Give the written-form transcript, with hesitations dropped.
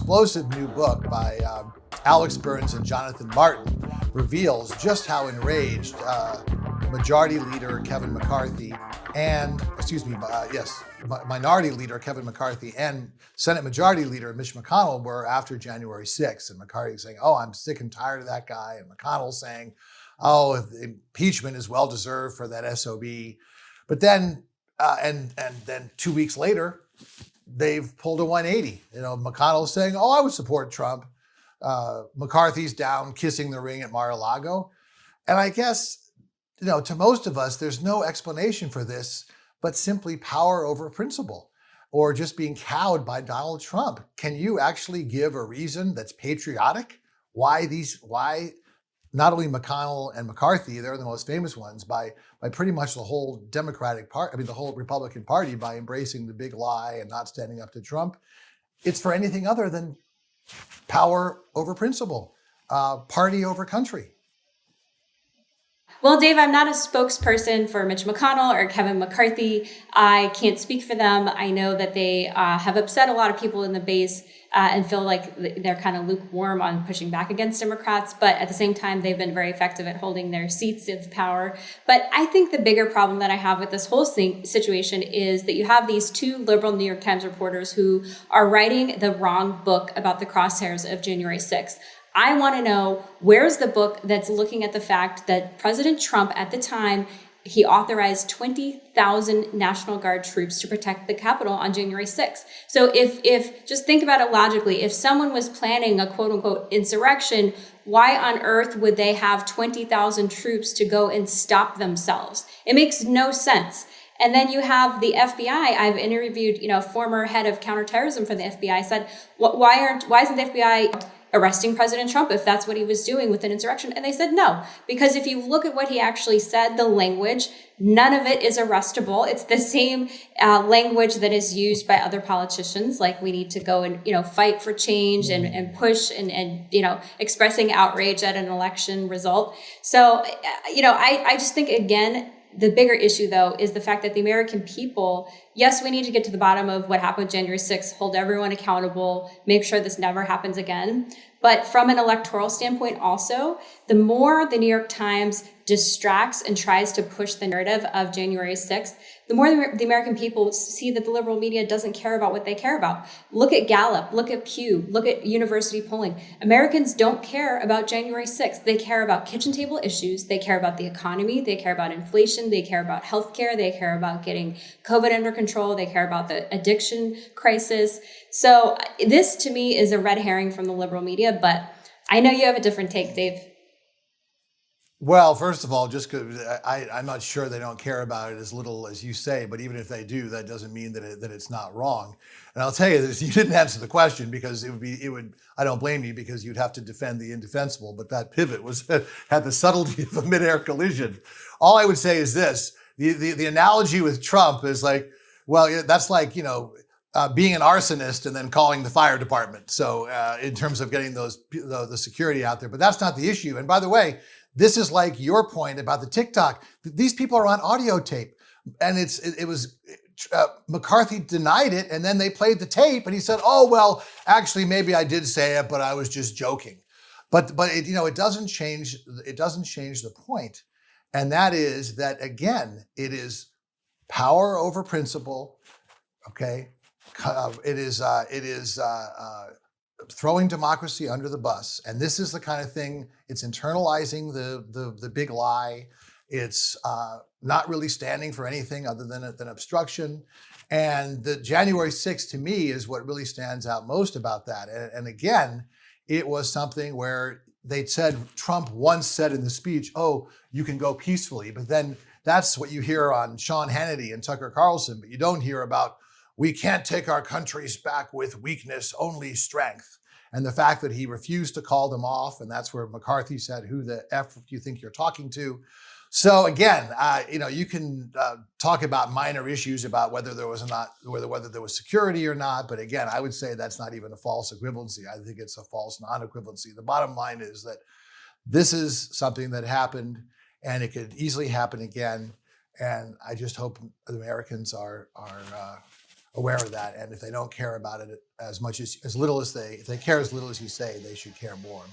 explosive new book by Alex Burns and Jonathan Martin reveals just how enraged Majority Leader Kevin McCarthy and, Minority Leader Kevin McCarthy and Senate Majority Leader Mitch McConnell were after January 6th. And McCarthy saying, oh, I'm sick and tired of that guy. And McConnell saying, oh, impeachment is well-deserved for that SOB. But then, and then 2 weeks later, they've pulled a 180. McConnell's saying, oh, I would support Trump. McCarthy's down kissing the ring at Mar-a-Lago. And I guess, to most of us, there's no explanation for this, but simply power over principle or just being cowed by Donald Trump. Can you actually give a reason that's patriotic? Why not only McConnell and McCarthy, they're the most famous ones, by pretty much the whole the whole Republican Party, by embracing the big lie and not standing up to Trump. It's for anything other than power over principle, party over country. Well, Dave, I'm not a spokesperson for Mitch McConnell or Kevin McCarthy. I can't speak for them. I know that they have upset a lot of people in the base and feel like they're kind of lukewarm on pushing back against Democrats. But at the same time, they've been very effective at holding their seats of power. But I think the bigger problem that I have with this whole situation is that you have these two liberal New York Times reporters who are writing the wrong book about the crosshairs of January 6th. I want to know, where's the book that's looking at the fact that President Trump at the time, he authorized 20,000 National Guard troops to protect the Capitol on January 6th. So if just think about it logically, if someone was planning a quote unquote insurrection, why on earth would they have 20,000 troops to go and stop themselves? It makes no sense. And then you have the FBI. I've interviewed, former head of counterterrorism for the FBI, said, why isn't the FBI arresting President Trump if that's what he was doing with an insurrection? And they said no, because if you look at what he actually said, the language, none of it is arrestable. It's the same language that is used by other politicians, like we need to go and, fight for change and push and expressing outrage at an election result. So, I just think, again, the bigger issue, though, is the fact that the American people, yes, we need to get to the bottom of what happened January 6th, hold everyone accountable, make sure this never happens again. But from an electoral standpoint also, the more the New York Times distracts and tries to push the narrative of January 6th, the more the American people see that the liberal media doesn't care about what they care about. Look at Gallup, look at Pew, look at university polling. Americans don't care about January 6th. They care about kitchen table issues. They care about the economy. They care about inflation. They care about healthcare. They care about getting COVID under control. They care about the addiction crisis. So this, to me, is a red herring from the liberal media, but I know you have a different take, Dave. Well, first of all, just because I'm not sure they don't care about it as little as you say, but even if they do, that doesn't mean that it's not wrong. And I'll tell you this: you didn't answer the question, because it would. I don't blame you, because you'd have to defend the indefensible. But that pivot had the subtlety of a midair collision. All I would say is this: the analogy with Trump is like, well, that's like being an arsonist and then calling the fire department. So in terms of getting the security out there, but that's not the issue. And by the way, this is like your point about the TikTok. These people are on audio tape, and it was McCarthy denied it, and then they played the tape, and he said, "Oh well, actually, maybe I did say it, but I was just joking." But it doesn't change. It doesn't change the point, and that is that, again, it is power over principle. Okay, it is throwing democracy under the bus. And this is the kind of thing, it's internalizing the big lie. It's not really standing for anything other than obstruction. And the January 6th, to me, is what really stands out most about that. And again, it was something where they said, Trump once said in the speech, oh, you can go peacefully. But then that's what you hear on Sean Hannity and Tucker Carlson, but you don't hear about, we can't take our countries back with weakness, only strength. And the fact that he refused to call them off, and that's where McCarthy said, who the F do you think you're talking to? So again, you can talk about minor issues about whether there was security or not. But again, I would say that's not even a false equivalency. I think it's a false non-equivalency. The bottom line is that this is something that happened, and it could easily happen again. And I just hope the Americans are aware of that. And if they don't care about it as little as if they care as little as you say, they should care more.